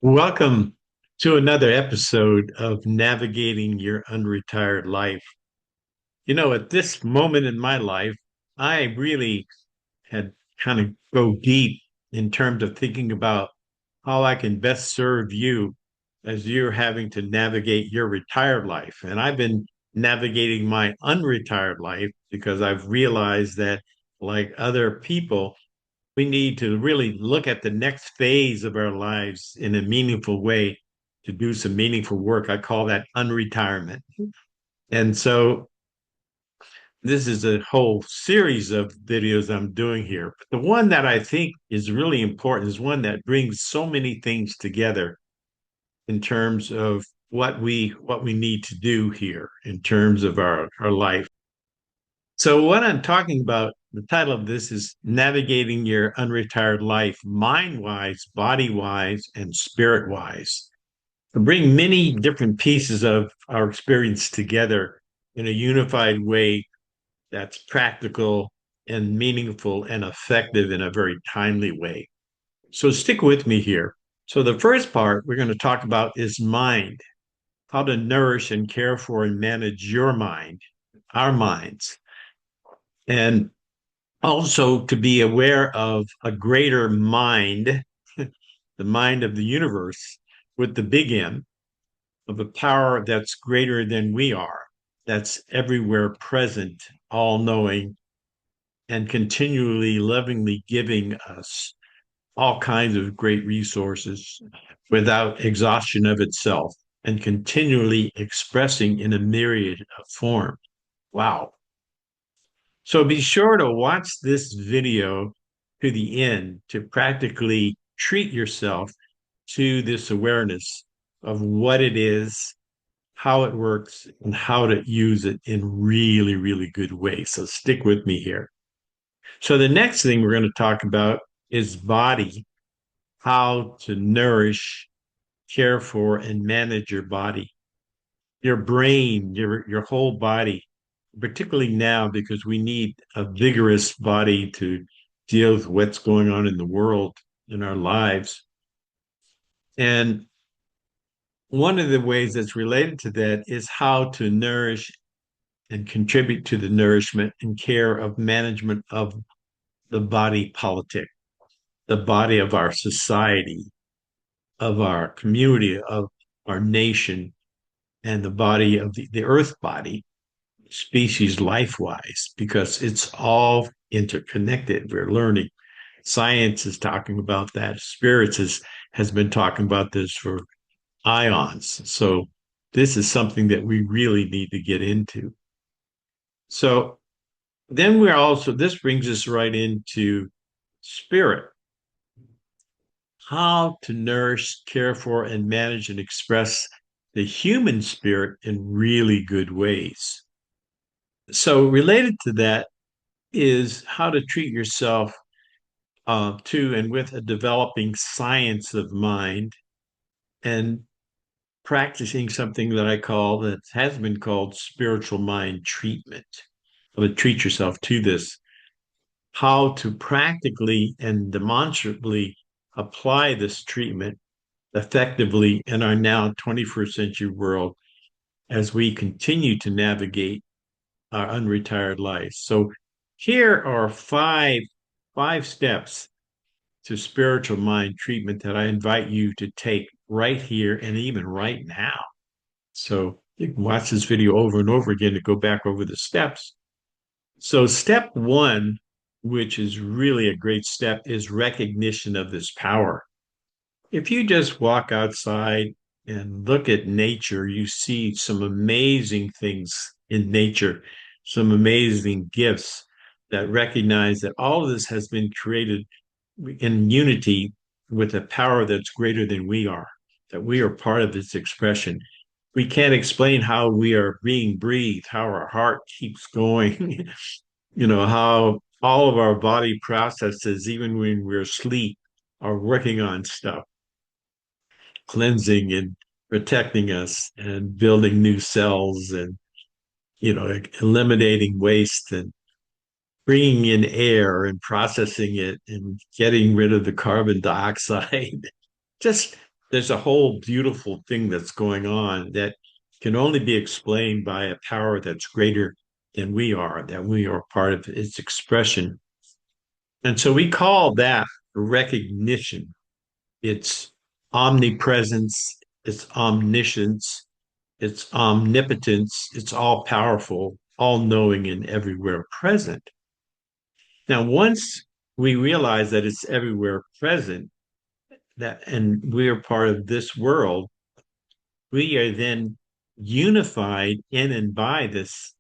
Welcome to another episode of Navigating Your Unretired Life. At this moment in my life, I really had kind of go deep in terms of thinking about how I can best serve you as you're having to navigate your retired life. And I've been navigating my unretired life because I've realized that, like other people, we need to really look at the next phase of our lives in a meaningful way to do some meaningful work. I call that unretirement. And so this is a whole series of videos I'm doing here. But the one that I think is really important is one that brings so many things together in terms of what we need to do here in terms of our life. So what I'm talking about, the title of this is Navigating Your Unretired Life, Mind-Wise, Body-Wise, and Spirit-Wise. To bring many different pieces of our experience together in a unified way that's practical and meaningful and effective in a very timely way. So stick with me here. So the first part we're going to talk about is mind, how to nourish and care for and manage your mind, our minds. And also to be aware of a greater mind, the mind of the universe with the big M, of a power that's greater than we are, that's everywhere present, all knowing, and continually lovingly giving us all kinds of great resources without exhaustion of itself and continually expressing in a myriad of forms. Wow. So be sure to watch this video to the end to practically treat yourself to this awareness of what it is, how it works, and how to use it in really, really good ways. So stick with me here. So the next thing we're going to talk about is body, how to nourish, care for, and manage your body, your brain, your whole body, particularly now because we need a vigorous body to deal with what's going on in the world in our lives. And one of the ways that's related to that is how to nourish and contribute to the nourishment and care of management of the body politic, the body of our society, of our community, of our nation, and the body of the earth body, species life wise, because it's all interconnected. We're learning. Science is talking about that. Spirits has been talking about this for ions. So this is something that we really need to get into. So then this brings us right into spirit, how to nourish, care for, and manage and express the human spirit in really good ways. So related to that is how to treat yourself to and with a developing science of mind and practicing something that I call, that has been called spiritual mind treatment. But treat yourself to this, how to practically and demonstrably apply this treatment effectively in our now 21st century world as we continue to navigate our unretired life. So here are five steps to spiritual mind treatment that I invite you to take right here and even right now. So you can watch this video over and over again to go back over the steps. So step one, which is really a great step, is recognition of this power. If you just walk outside and look at nature, you see some amazing things in nature, some amazing gifts that recognize that all of this has been created in unity with a power that's greater than we are, that we are part of its expression. We can't explain how we are being breathed, how our heart keeps going, how all of our body processes, even when we're asleep, are working on stuff, cleansing and protecting us and building new cells and, eliminating waste and bringing in air and processing it and getting rid of the carbon dioxide. Just there's a whole beautiful thing that's going on that can only be explained by a power that's greater than we are, that we are part of its expression. And so we call that recognition. It's omnipresence, it's omniscience, it's omnipotence, it's all powerful, all knowing, and everywhere present. Now, once we realize that it's everywhere present, that and we're part of this world, we are then unified in and by this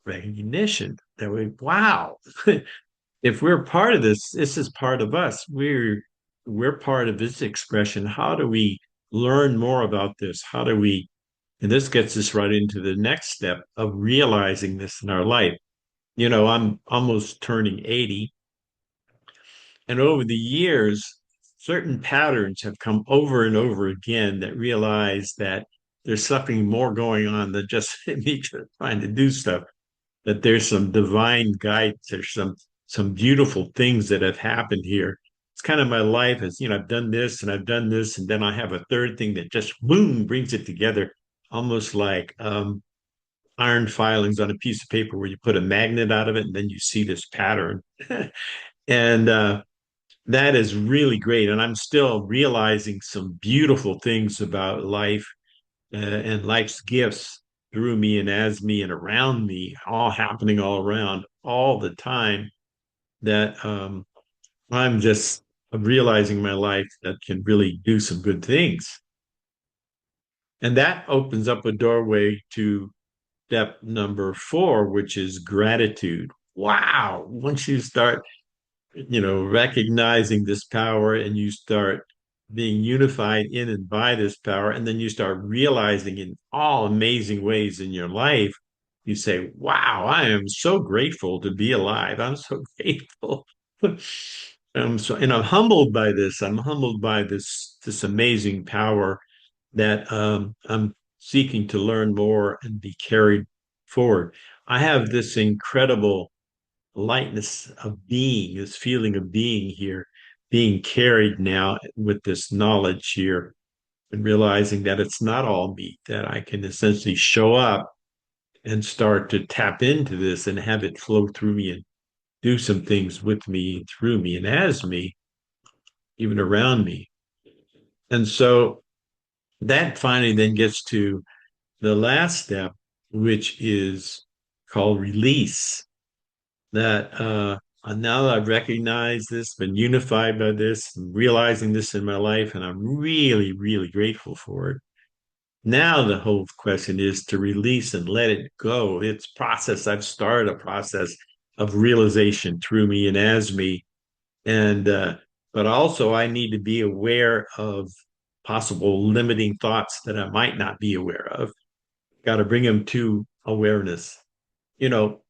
recognition that wow, if we're part of this, this is part of us. We're part of this expression. How do we learn more about this? How do we, and this gets us right into the next step of realizing this in our life. I'm almost turning 80, and over the years, certain patterns have come over and over again that realize that there's something more going on than just me just trying to do stuff, that there's some divine guidance, there's some beautiful things that have happened here. It's kind of my life is, I've done this and I've done this, and then I have a third thing that just boom brings it together, almost like iron filings on a piece of paper where you put a magnet out of it and then you see this pattern. And that is really great. And I'm still realizing some beautiful things about life and life's gifts through me and as me and around me, all happening all around all the time. That I'm just realizing my life that can really do some good things. And that opens up a doorway to step number 4, which is gratitude. Wow. Once you start recognizing this power and you start being unified in and by this power, and then you start realizing in all amazing ways in your life, you say, wow, I am so grateful to be alive. I'm so grateful. And I'm humbled by this. I'm humbled by this amazing power that I'm seeking to learn more and be carried forward. I have this incredible lightness of being, this feeling of being here, being carried now with this knowledge here, and realizing that it's not all me, that I can essentially show up and start to tap into this and have it flow through me and do some things with me, through me, and as me, even around me. And so that finally then gets to the last step, which is called release. That now that I've recognized this, been unified by this, realizing this in my life, and I'm really, really grateful for it. Now the whole question is to release and let it go. It's process. I've started a process of realization through me and as me, and but also I need to be aware of possible limiting thoughts that I might not be aware of. Got to bring them to awareness. You know,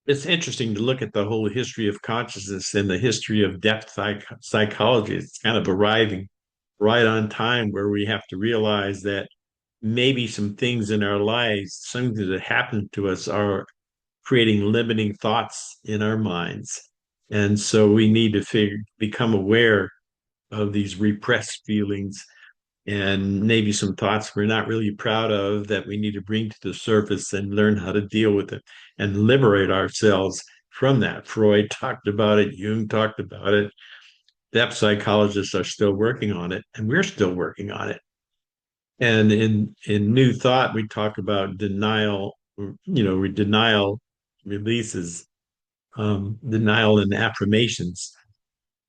it's interesting to look at the whole history of consciousness and the history of depth psychology. It's kind of arriving right on time where we have to realize that maybe some things in our lives, some things that happen to us are creating limiting thoughts in our minds. And so we need to become aware of these repressed feelings and maybe some thoughts we're not really proud of that we need to bring to the surface and learn how to deal with it and liberate ourselves from that. Freud talked about it, Jung talked about it. Depth psychologists are still working on it, and we're still working on it. And in New Thought, we talk about denial, denial releases, denial and affirmations.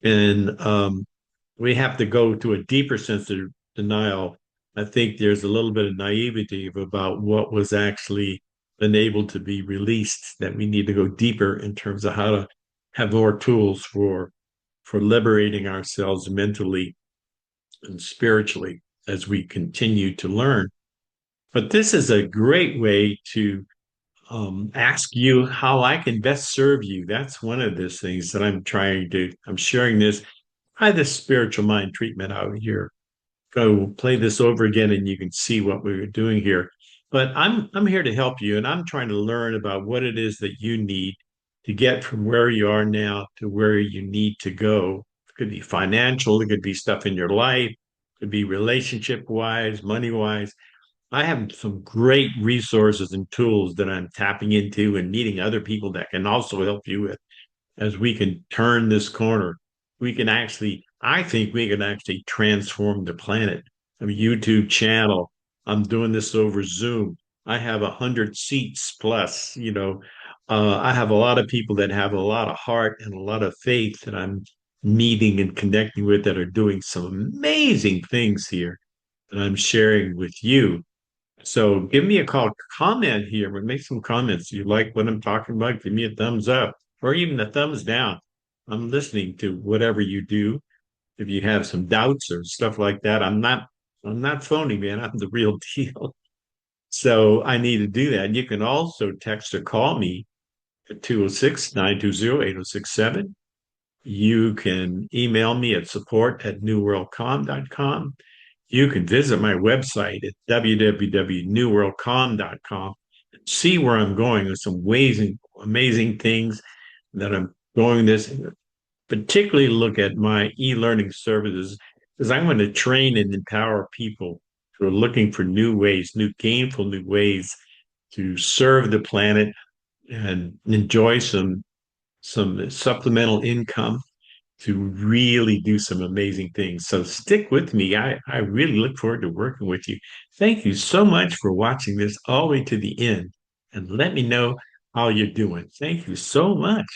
And we have to go to a deeper sense of denial. I think there's a little bit of naivety about what was actually been able to be released, that we need to go deeper in terms of how to have more tools for liberating ourselves mentally and spiritually as we continue to learn. But this is a great way to ask you how I can best serve you. That's one of the things that I'm sharing this. Try this spiritual mind treatment out here. Go play this over again and you can see what we were doing here. But I'm here to help you, and I'm trying to learn about what it is that you need to get from where you are now to where you need to go. It could be financial, it could be stuff in your life, could be relationship wise, money wise. I have some great resources and tools that I'm tapping into and meeting other people that can also help you with as we can turn this corner. We can actually, I think we can actually transform the planet. I mean, YouTube channel. I'm doing this over Zoom. I have 100 seats plus, I have a lot of people that have a lot of heart and a lot of faith that I'm meeting and connecting with that are doing some amazing things here that I'm sharing with you. So give me a call, comment here, but make some comments. If you like what I'm talking about, give me a thumbs up or even a thumbs down. I'm listening to whatever you do. If you have some doubts or stuff like that, I'm not phony, man. I'm the real deal. So I need to do that. And you can also text or call me at 206-920-8067. You can email me at support@newworldcom.com. You can visit my website at www.newworldcom.com. See where I'm going with some amazing things that I'm going this, particularly look at my e-learning services, because I'm going to train and empower people who are looking for new ways, gainful new ways to serve the planet and enjoy some supplemental income to really do some amazing things. So stick with me. I really look forward to working with you. Thank you so much for watching this all the way to the end and let me know how you're doing. Thank you so much.